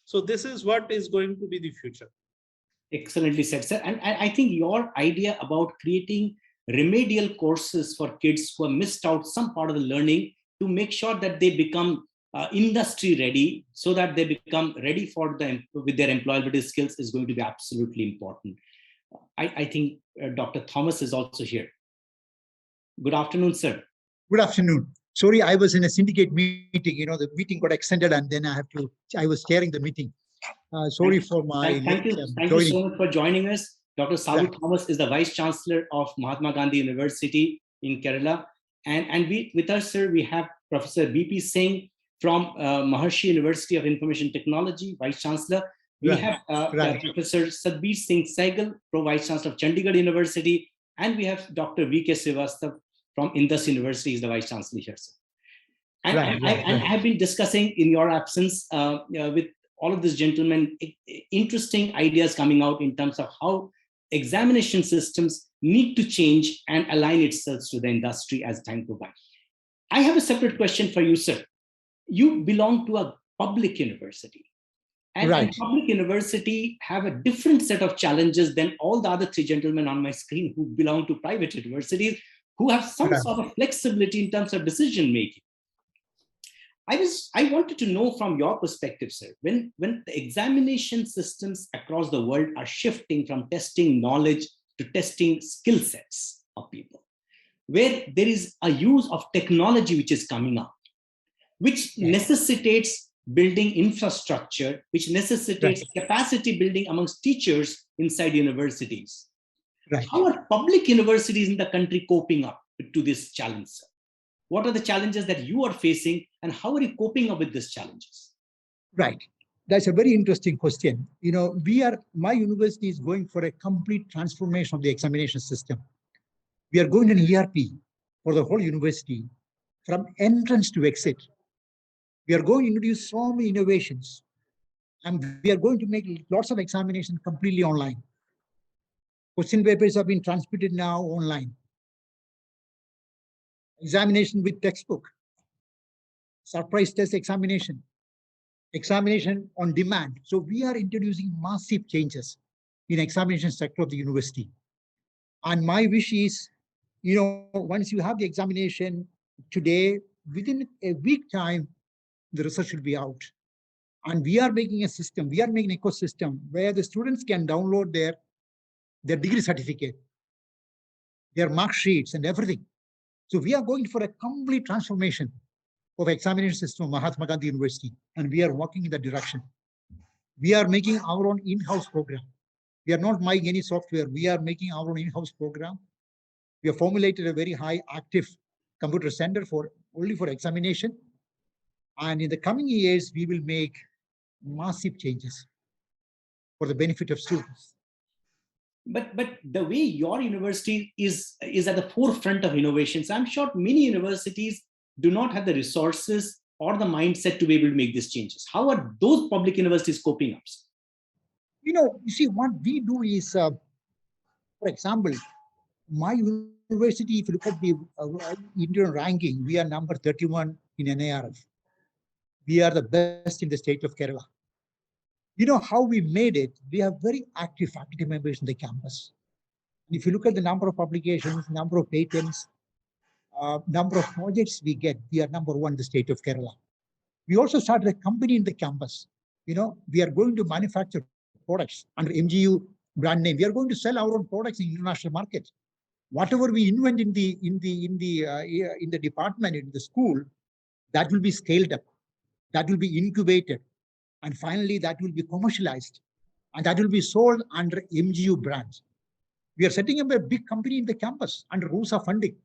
So this is what is going to be the future. Excellently said, sir. And I think your idea about creating remedial courses for kids who have missed out some part of the learning to make sure that they become industry ready, so that they become ready for them with their employability skills, is going to be absolutely important. I think Dr. Thomas is also here. Good afternoon, sir. Good afternoon. Sorry, I was in a syndicate meeting. The meeting got extended, and then I was chairing the meeting. Sorry for my thank you so much for joining us. Dr. Sabu Thomas is the Vice Chancellor of Mahatma Gandhi University in Kerala. And with us, sir, we have Professor B.P. Singh from Maharshi University of Information Technology, Vice Chancellor. We have Professor Sadbir Singh Sehgal, Pro Vice Chancellor of Chandigarh University. And we have Dr. V.K. Srivastav from Indus University, is the Vice Chancellor here, sir. And I have been discussing in your absence with all of these gentlemen, interesting ideas coming out in terms of how examination systems need to change and align itself to the industry as time goes by. I have a separate question for you, sir. You belong to a public university. And public university have a different set of challenges than all the other three gentlemen on my screen who belong to private universities, who have some sort of flexibility in terms of decision making. I wanted to know from your perspective, sir, when the examination systems across the world are shifting from testing knowledge to testing skill sets of people, where there is a use of technology which is coming up, which necessitates building infrastructure, which necessitates capacity building amongst teachers inside universities. How are public universities in the country coping up to this challenge, sir? What are the challenges that you are facing, and how are you coping up with these challenges? Right. That's a very interesting question. My university is going for a complete transformation of the examination system. We are going to an ERP for the whole university, from entrance to exit. We are going to introduce so many innovations, and we are going to make lots of examinations completely online. Question papers have been transmitted now online. Examination with textbook, surprise test examination, examination on demand. So we are introducing massive changes in examination sector of the university. And my wish is, once you have the examination today, within a week time, the result will be out. And we are making a system, we are making an ecosystem where the students can download their degree certificate, their mark sheets and everything. So we are going for a complete transformation of examination system of Mahatma Gandhi University, and we are walking in that direction. We are making our own in-house program. We are not buying any software. We are making our own in-house program. We have formulated a very high active computer center only for examination. And in the coming years, we will make massive changes for the benefit of students. But the way your university is at the forefront of innovations, I'm sure many universities do not have the resources or the mindset to be able to make these changes. How are those public universities coping up? You see, what we do is, for example, my university, if you look at the Indian ranking, we are number 31 in NIRF. We are the best in the state of Kerala. You know how we made it? We have very active faculty members in the campus. If you look at the number of publications, number of patents, number of projects we get, we are number one in the state of Kerala. We also started a company in the campus. You know, we are going to manufacture products under MGU brand name. We are going to sell our own products in international market. Whatever we invent in the department, in the school, that will be scaled up, that will be incubated, and finally that will be commercialized, and that will be sold under MGU brands. We are setting up a big company in the campus under rules of funding.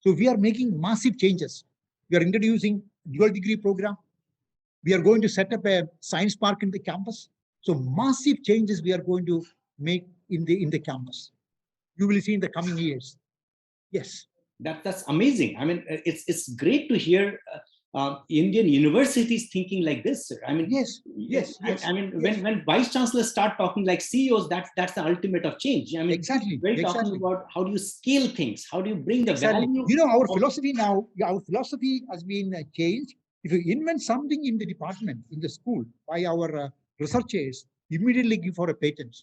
So we are making massive changes. We are introducing dual degree program. We are going to set up a science park in the campus. So massive changes we are going to make in the campus. You will see in the coming years. Yes. That's amazing. I mean, it's great to hear Indian universities thinking like this, sir. I mean, yes. I mean, when vice chancellors start talking like CEOs, that's the ultimate of change. I mean, exactly. We're talking about how do you scale things, how do you bring the value. You know, our philosophy now, our philosophy has been changed. If you invent something in the department, in the school, by our researchers, immediately give for a patent.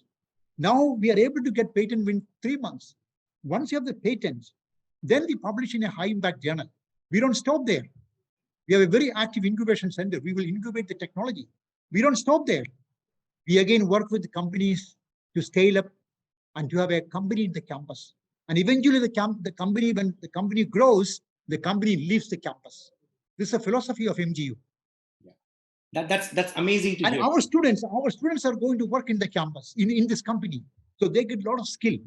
Now we are able to get patent within 3 months. Once you have the patent, then we publish in a high impact journal. We don't stop there. We have a very active incubation center. We will incubate the technology. We don't stop there. We again work with the companies to scale up and to have a company in the campus. And eventually the company, when the company grows, the company leaves the campus. This is a philosophy of MGU. Yeah. That's amazing to hear. And our students are going to work in the campus, in this company. So they get a lot of skill.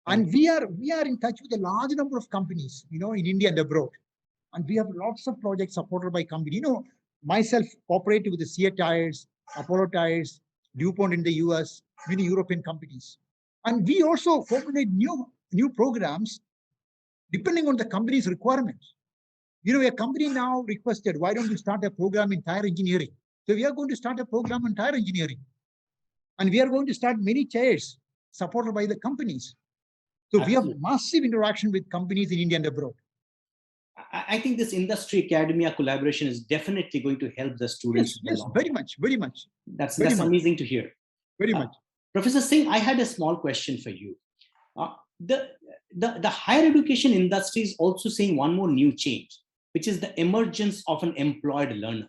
And we are in touch with a large number of companies, you know, in India and abroad. And we have lots of projects supported by company. You know, myself cooperated with the Seat Tires, Apollo Tires, DuPont in the US, many European companies. And we also formulate new programs depending on the company's requirements. You know, a company now requested, why don't you start a program in tire engineering? So we are going to start a program in tire engineering. And we are going to start many chairs supported by the companies. So Absolutely. We have massive interaction with companies in India and abroad. I think this industry academia collaboration is definitely going to help the students. Yes, very much. That's amazing to hear. Very much. Professor Singh, I had a small question for you. The higher education industry is also seeing one more new change, which is the emergence of an employed learner.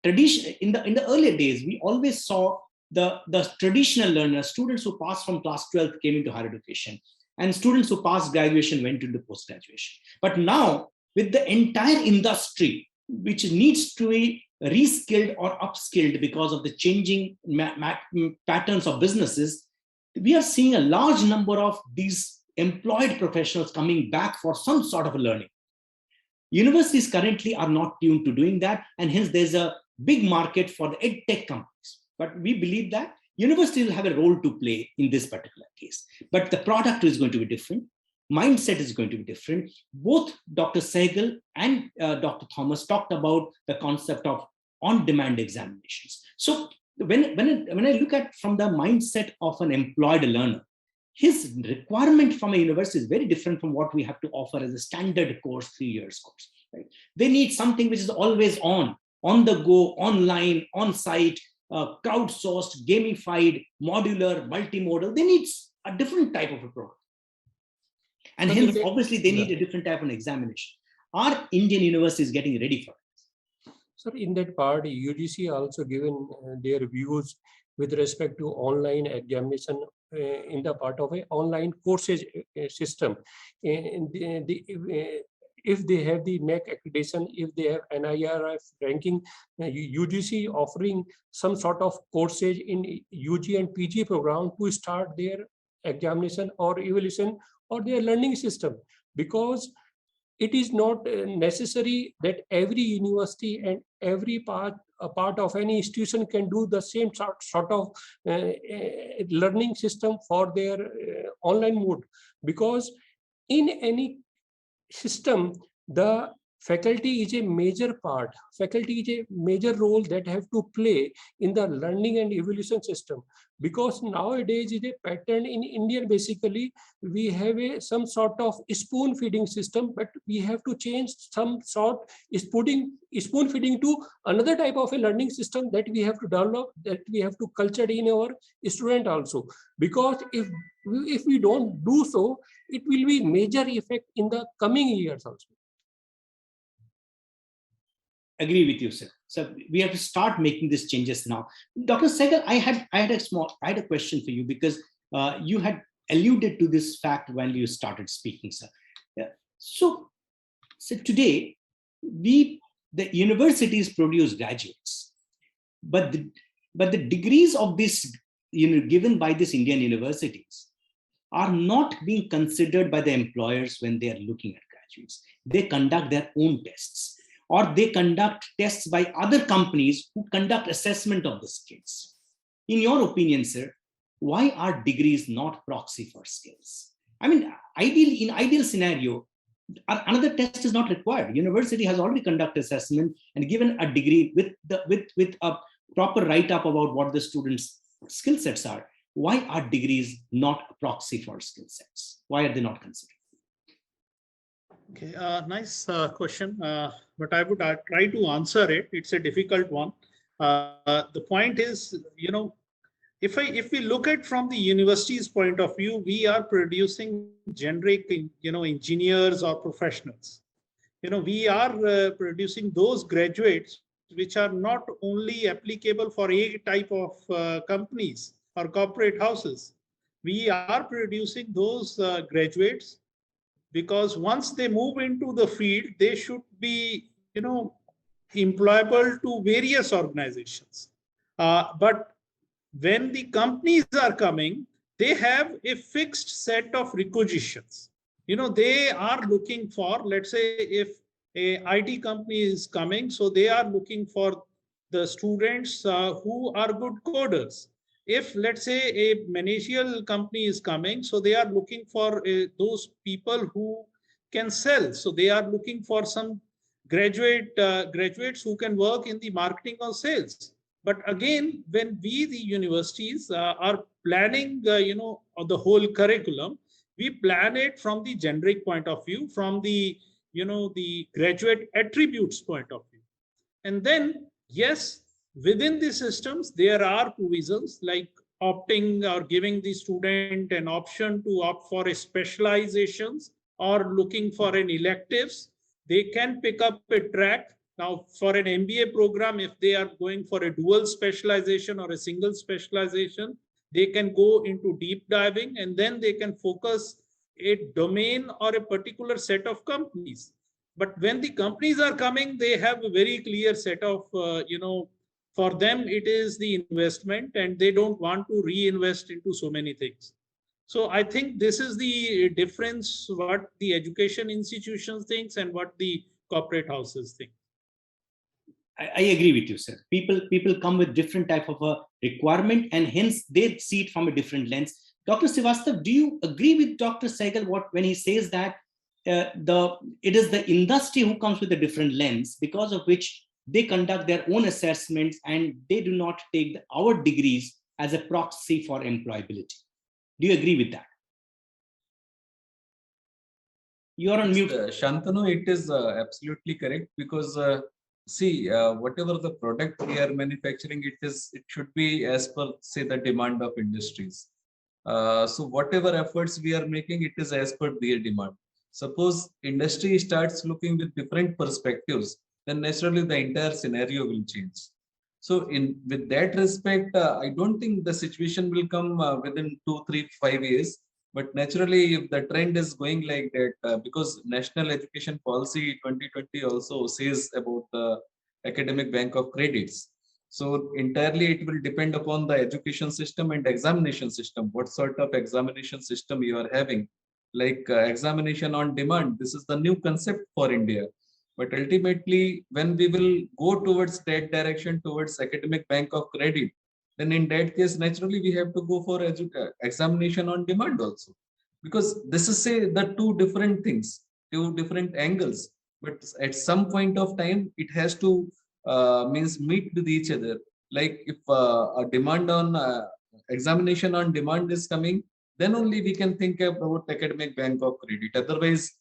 In the earlier days, we always saw the traditional learners, students who passed from class 12 came into higher education, and students who passed graduation went into post-graduation. But now, with the entire industry, which needs to be reskilled or upskilled because of the changing patterns of businesses, we are seeing a large number of these employed professionals coming back for some sort of a learning. Universities currently are not tuned to doing that, and hence there's a big market for the Edtech companies. But we believe that universities will have a role to play in this particular case. But the product is going to be different. Mindset is going to be different. Both Dr. Sehgal and Dr. Thomas talked about the concept of on-demand examinations. So when I look at from the mindset of an employed learner, his requirement from a university is very different from what we have to offer as a standard course, 3 years course. Right? They need something which is always on the go, online, on-site, crowdsourced, gamified, modular, multimodal. They need a different type of a program. And hence, obviously, they need a different type of examination. Are Indian universities getting ready for this? So in that part, UGC also given their views with respect to online examination in the part of an online courses system. If they have the NAC accreditation, if they have NIRF ranking, UGC offering some sort of courses in UG and PG program to start their examination or evaluation or their learning system, because it is not necessary that every university and every part of any institution can do the same sort of learning system for their online mode, because in any system, the faculty is a major part. Faculty is a major role that have to play in the learning and evolution system, because nowadays is a pattern in India. Basically, we have some sort of spoon feeding system, but we have to change some sort spoon feeding to another type of a learning system that we have to develop, that we have to culture in our student also. Because if we don't do so, it will be major effect in the coming years also. Agree with you, sir. So we have to start making these changes now. Dr. Sehgal, I had a question for you, because you had alluded to this fact when you started speaking, sir. Yeah. So today, the universities produce graduates, but the degrees of this, given by these Indian universities, are not being considered by the employers when they are looking at graduates. They conduct their own tests, or they conduct tests by other companies who conduct assessment of the skills. In your opinion, sir, why are degrees not proxy for skills? I mean, in ideal scenario, another test is not required. University has already conducted assessment and given a degree with a proper write-up about what the students' skill sets are. Why are degrees not a proxy for skill sets? Why are they not considered? Okay, nice question, but I would try to answer it. It's a difficult one. The point is, if we look at from the university's point of view, we are producing generic, engineers or professionals. We are producing those graduates which are not only applicable for a type of companies or corporate houses. We are producing those graduates because once they move into the field, they should be, employable to various organizations. But when the companies are coming, they have a fixed set of requisitions. They are looking for, let's say, if a IT company is coming, so they are looking for the students who are good coders. If, let's say, a managerial company is coming, so they are looking for those people who can sell. So they are looking for some graduates who can work in the marketing or sales. But again, when we, the universities, are planning, the whole curriculum, we plan it from the generic point of view, from the, the graduate attributes point of view. And then, yes, within the systems, there are provisions like opting or giving the student an option to opt for a specializations or looking for an electives. They can pick up a track. Now, for an MBA program, if they are going for a dual specialization or a single specialization, they can go into deep diving, and then they can focus a domain or a particular set of companies. But when the companies are coming, they have a very clear set of, for them, it is the investment, and they don't want to reinvest into so many things. So I think this is the difference, what the education institutions thinks and what the corporate houses think. I agree with you, sir. People come with different type of a requirement, and hence they see it from a different lens. Dr. Srivastav, do you agree with Dr. Sehgal when he says that it is the industry who comes with a different lens, because of which they conduct their own assessments and they do not take our degrees as a proxy for employability? Do you agree with that? You are on mute. Shantanu, it is absolutely correct, because see, whatever the product we are manufacturing, it should be as per, say, the demand of industries. So whatever efforts we are making, it is as per their demand. Suppose industry starts looking with different perspectives, then naturally the entire scenario will change. So with that respect, I don't think the situation will come within 2, 3, 5 years. But naturally, if the trend is going like that, because National Education Policy 2020 also says about the academic bank of credits. So entirely it will depend upon the education system and examination system, what sort of examination system you are having. Like examination on demand, this is the new concept for India. But ultimately, when we will go towards that direction, towards academic bank of credit, then in that case, naturally, we have to go for examination on demand also. Because this is, say, the two different things, two different angles. but at some point of time, it has to means meet with each other. Like if a demand on examination on demand is coming, then only we can think about academic bank of credit. Otherwise,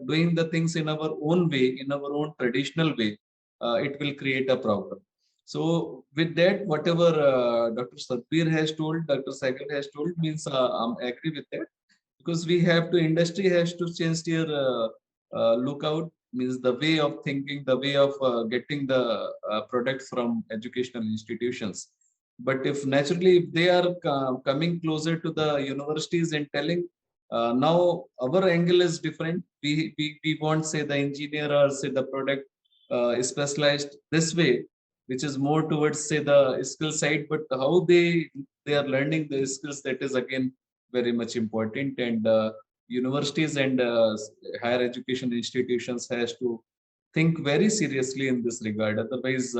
doing the things in our own way, in our own traditional way, it will create a problem. So with that, whatever Dr. Satbir has told, Dr. Sagar has told, means I agree with that, because we have to, industry has to change their lookout, means the way of thinking, the way of getting the product from educational institutions. But if naturally, if they are coming closer to the universities and telling, now our angle is different. We won't say the engineer or say the product is specialized this way, which is more towards say the skill side, but how they are learning the skills, that is again very much important. And universities and higher education institutions has to think very seriously in this regard. Otherwise,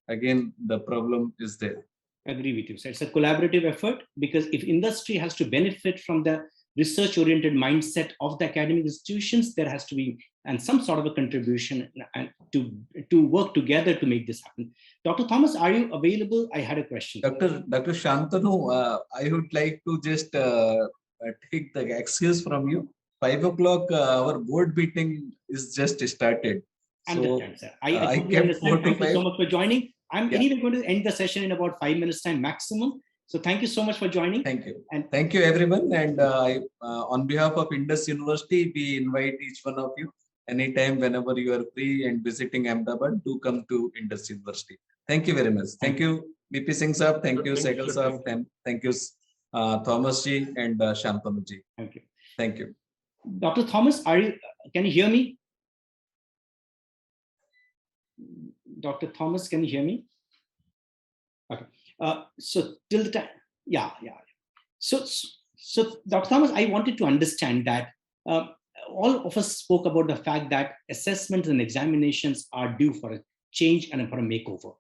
again, the problem is there. Agree with you. So it's a collaborative effort, because if industry has to benefit from the research-oriented mindset of the academic institutions, there has to be and some sort of a contribution and to work together to make this happen. Dr. Thomas, are you available? I had a question. Dr. Shantanu, I would like to just take the excuse from you. 5 o'clock, our board meeting is just started. Understand, sir. I kept understand. Thank you so much for joining. I'm anyway going to end the session in about 5 minutes time maximum. So thank you so much for joining. Thank you. And thank you, everyone. And on behalf of Indus University, we invite each one of you anytime, whenever you are free and visiting Ahmedabad, to come to Indus University. Thank you very much. Thank you, BP Singh Saab. Thank you, Segal Saab. Thank you, Thomas ji and Shantanu ji. Thank you. Thank you. Dr. Thomas, can you hear me? Dr. Thomas, can you hear me? Okay. So till the time, yeah. So Dr. Thomas, I wanted to understand that all of us spoke about the fact that assessments and examinations are due for a change and for a makeover.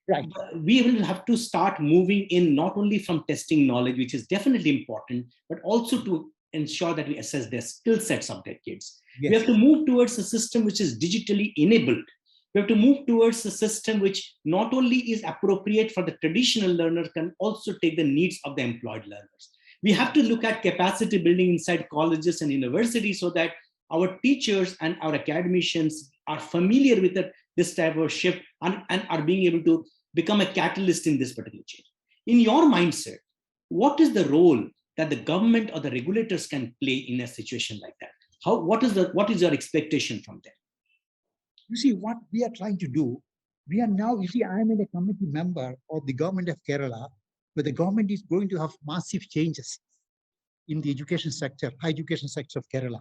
Right. But we will have to start moving in not only from testing knowledge, which is definitely important, but also to ensure that we assess their skill sets of their kids. Yes. We have to move towards a system which is digitally enabled. We have to move towards a system which not only is appropriate for the traditional learner, can also take the needs of the employed learners. We have to look at capacity building inside colleges and universities so that our teachers and our academicians are familiar with this type of shift and are being able to become a catalyst in this particular change. In your mindset, what is the role that the government or the regulators can play in a situation like that? What is your expectation from them? You see, what we are trying to do, we are now, you see, I am a committee member of the government of Kerala, where the government is going to have massive changes in the education sector, high education sector of Kerala.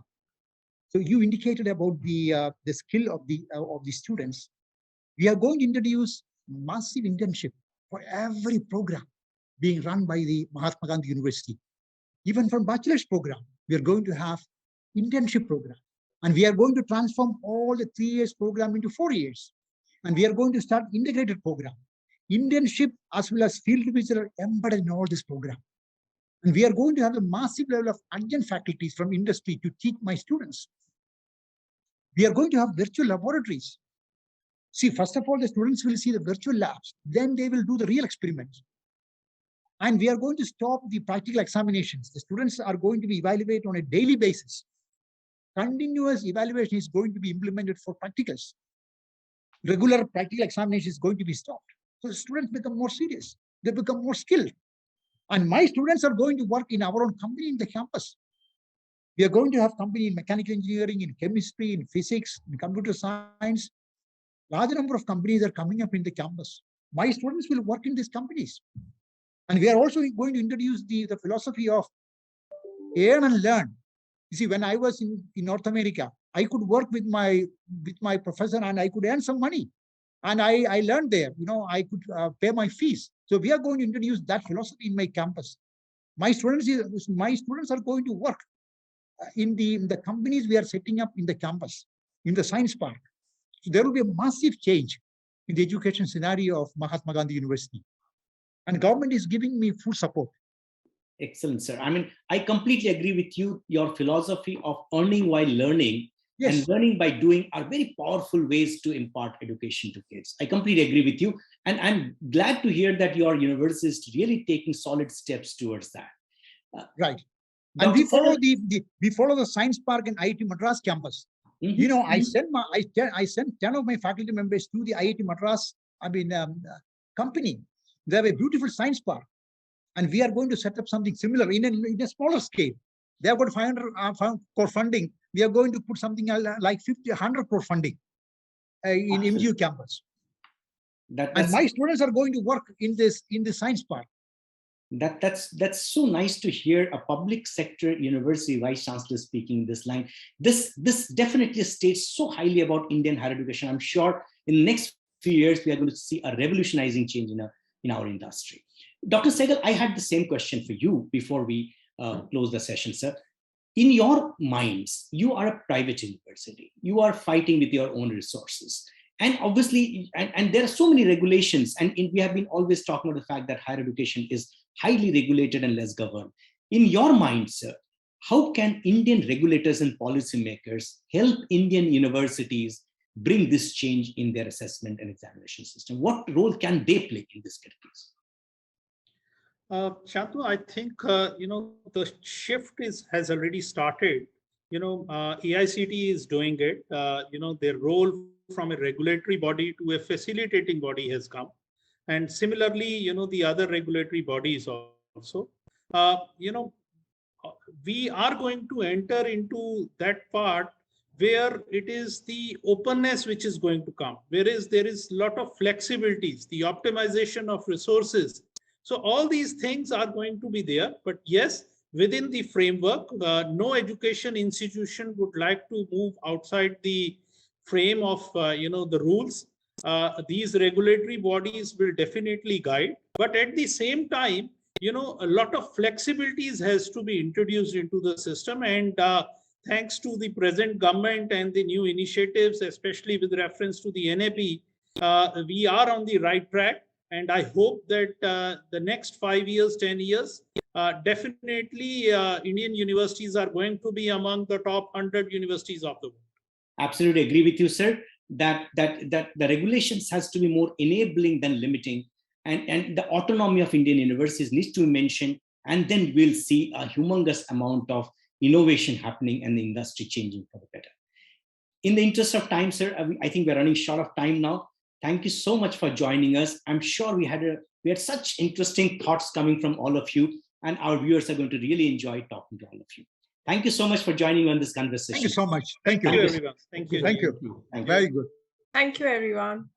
So you indicated about the skill of the students. We are going to introduce massive internship for every program being run by the Mahatma Gandhi University. Even from bachelor's program, we are going to have internship program. And we are going to transform all the 3 years program into 4 years. And we are going to start integrated program. Internship as well as field visits are embedded in all this program. And we are going to have a massive level of adjunct faculties from industry to teach my students. We are going to have virtual laboratories. See, first of all, the students will see the virtual labs. Then they will do the real experiments. And we are going to stop the practical examinations. The students are going to be evaluated on a daily basis. Continuous evaluation is going to be implemented for practicals. Regular practical examination is going to be stopped. So the students become more serious. They become more skilled. And my students are going to work in our own company in the campus. We are going to have company in mechanical engineering, in chemistry, in physics, in computer science. Large number of companies are coming up in the campus. My students will work in these companies. And we are also going to introduce the philosophy of earn and learn. You see, when I was in North America, I could work with my professor and I could earn some money. And I learned there, I could pay my fees. So we are going to introduce that philosophy in my campus. My students are going to work in the companies we are setting up in the campus, in the science park. So there will be a massive change in the education scenario of Mahatma Gandhi University. And government is giving me full support. Excellent, sir. I mean, I completely agree with you. Your philosophy of earning while learning Yes. and learning by doing are very powerful ways to impart education to kids. I completely agree with you. And I'm glad to hear that your university is really taking solid steps towards that. Right. And we follow we follow the Science Park and IIT Madras campus. You know, I sent 10 of my faculty members to the IIT Madras, company. They have a beautiful science park. And we are going to set up something similar in a smaller scale. They have got 500 crore funding. We are going to put something like 50, 100 crore funding in MGU campus. And my students are going to work in this science park. That's so nice to hear a public sector university vice chancellor speaking this line. This definitely states so highly about Indian higher education. I'm sure in the next few years we are going to see a revolutionizing change in our industry. Dr. Sehgal, I had the same question for you before we close the session, sir. In your minds, you are a private university. You are fighting with your own resources. And obviously, and there are so many regulations, and we have been always talking about the fact that higher education is highly regulated and less governed. In your mind, sir, how can Indian regulators and policymakers help Indian universities bring this change in their assessment and examination system? What role can they play in this case? Shantanu, I think the shift has already started. AICT is doing it. Their role from a regulatory body to a facilitating body has come, and similarly, the other regulatory bodies also. We are going to enter into that part where it is the openness which is going to come, whereas there is a lot of flexibilities, the optimization of resources. So all these things are going to be there, but yes, within the framework, no education institution would like to move outside the frame of the rules. These regulatory bodies will definitely guide, but at the same time, a lot of flexibilities has to be introduced into the system, and thanks to the present government and the new initiatives, especially with reference to the NAP, we are on the right track. And I hope that the next 5 years, 10 years, definitely Indian universities are going to be among the top 100 universities of the world. Absolutely agree with you, sir, that the regulations has to be more enabling than limiting. And the autonomy of Indian universities needs to be mentioned, and then we'll see a humongous amount of innovation happening and the industry changing for the better. In the interest of time, sir, I think we're running short of time now. Thank you so much for joining us. I'm sure we had such interesting thoughts coming from all of you, and our viewers are going to really enjoy talking to all of you. Thank you so much for joining on this conversation. Thank you so much. Thank you. Thank you, everyone. Thank you. Thank you. Very good. Thank you, everyone.